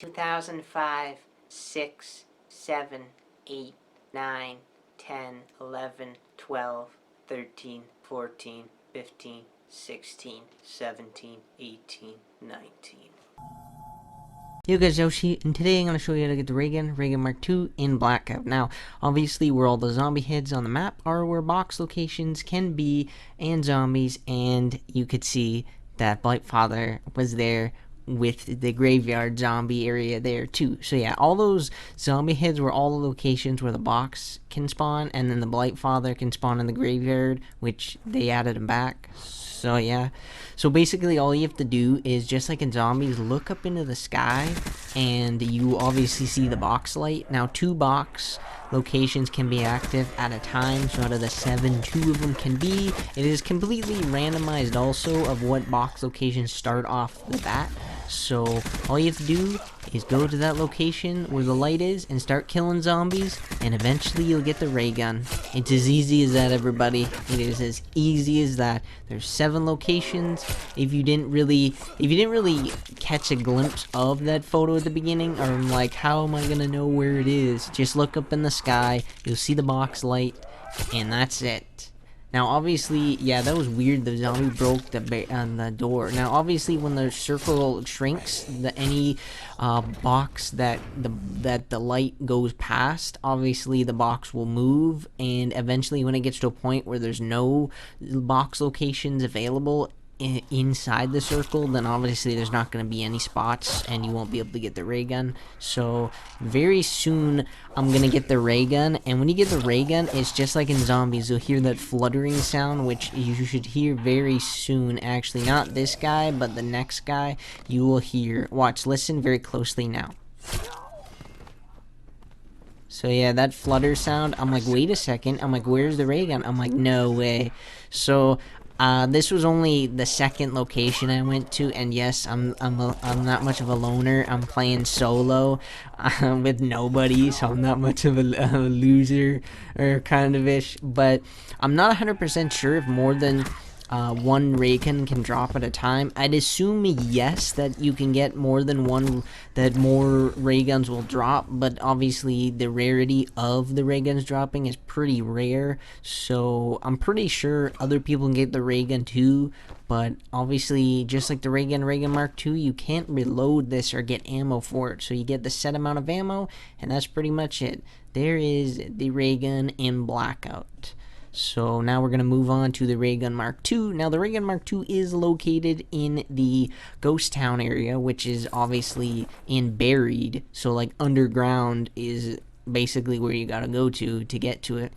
2005, 6, 7, 8, 9, 10, 11, 12, 13, 14, 15, 16, 17, 18, 19. Yo guys, Yoshi, and today I'm going to show you how to get the ray gun Mark II in Blackout. Now, obviously where all the zombie heads on the map are where box locations can be, and zombies, and you could see that Blight Father was there with the graveyard zombie area there too. So yeah, all those zombie heads were all the locations where the box can spawn, and then the Blight Father can spawn in the graveyard, which they added them back. So yeah, so basically all you have to do is, just like in zombies, look up into the sky and you obviously see the box light. Now 2 box locations can be active at a time, so out of the 7, 2 of them can be. It is completely randomized also of what box locations start off the bat. So all you have to do is go to that location where the light is and start killing zombies, and eventually you'll get the ray gun. It's as easy as that, everybody. It is as easy as that. There's 7 locations. If you didn't really catch a glimpse of that photo at the beginning, or like, how am I gonna know where it is? Just look up in the sky, you'll see the box light, and that's it. Now, obviously, yeah, that was weird. The zombie broke the door. Now, obviously, when the circle shrinks, any box that the light goes past, obviously the box will move, and eventually, when it gets to a point where there's no box locations available inside the circle, then obviously there's not going to be any spots and you won't be able to get the ray gun. So very soon I'm going to get the ray gun, and when you get the ray gun, it's just like in zombies. You'll hear that fluttering sound, which you should hear very soon. Actually, not this guy, but the next guy you will hear. Watch, listen very closely now. So yeah, that flutter sound, I'm like, wait a second, I'm like, where's the ray gun? I'm like, no way. So this was only the 2nd location I went to, and yes, I'm not much of a loner. I'm playing solo with nobody, so I'm not much of a loser or kind of ish. But I'm not 100% sure if more than 1 ray gun can drop at a time. I'd assume yes, that you can get more than one, that more ray guns will drop, but obviously the rarity of the ray guns dropping is pretty rare, so I'm pretty sure other people can get the ray gun too. But obviously, just like the ray gun Mark II, you can't reload this or get ammo for it, so you get the set amount of ammo, and that's pretty much it. There is the ray gun in Blackout. So now we're going to move on to the ray gun Mark II. Now the ray gun Mark II is located in the Ghost Town area, which is obviously in Buried. So like underground is basically where you got to go to get to it.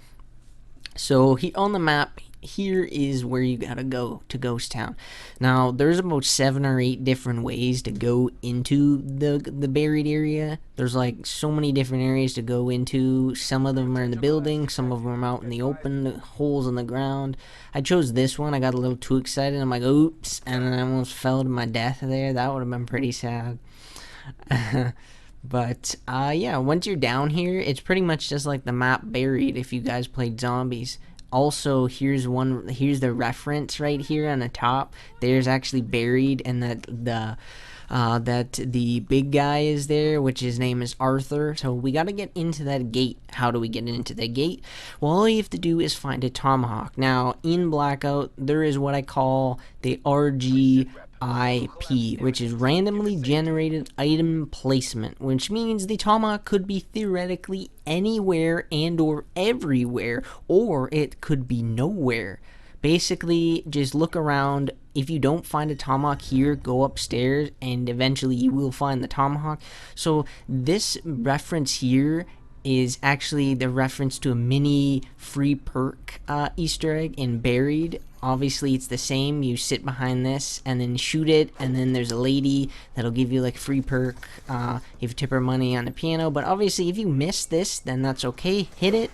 So on the map, here is where you gotta go to Ghost Town. Now there's about 7 or 8 different ways to go into the buried area. There's like so many different areas to go into. Some of them are in the building, some of them are out in the open, holes in the ground. I chose this one. I got a little too excited. I'm like, oops, and I almost fell to my death there. That would have been pretty sad. But yeah, once you're down here, it's pretty much just like the map Buried if you guys played zombies. Also, here's the reference right here on the top. There's actually Buried, and that the big guy is there, which his name is Arthur. So we got to get into that gate. How do we get into the gate? Well, all you have to do is find a tomahawk. Now in Blackout, there is what I call the RGIP, which is randomly generated item placement, which means the tomahawk could be theoretically anywhere and or everywhere, or it could be nowhere. Basically, just look around. If you don't find a tomahawk here, go upstairs and eventually you will find the tomahawk. So this reference here is actually the reference to a mini free perk Easter egg in Buried. Obviously it's the same. You sit behind this and then shoot it, and then there's a lady that'll give you like free perk if you tip her money on the piano. But obviously if you miss this, then that's okay. Hit it,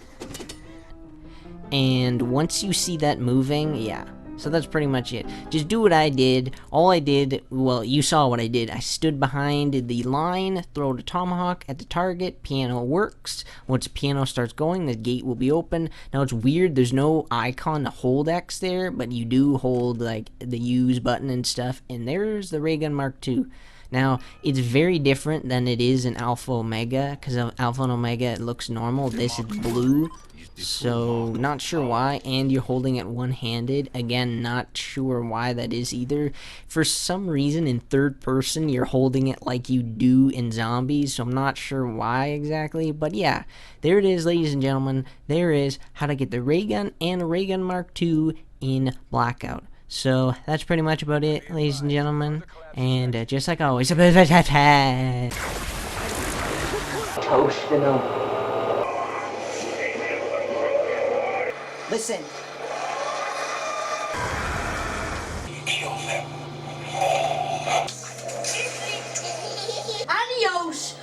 and once you see that moving, yeah, so that's pretty much it. Just do what I did. All I did, well, you saw what I did. I stood behind the line, throw the tomahawk at the target, piano works. Once the piano starts going, the gate will be open. Now it's weird, there's no icon to hold X there, but you do hold like the use button and stuff, and there's the ray gun Mark II. Now, it's very different than it is in Alpha Omega, because Alpha and Omega it looks normal. This is blue, so not sure why, and you're holding it one-handed. Again, not sure why that is either. For some reason, in third person, you're holding it like you do in Zombies, so I'm not sure why exactly, but yeah, there it is, ladies and gentlemen. There is how to get the ray gun and a ray gun Mark II in Blackout. So that's pretty much about it, ladies and gentlemen. And just like always, Toasting them. Listen. Adios.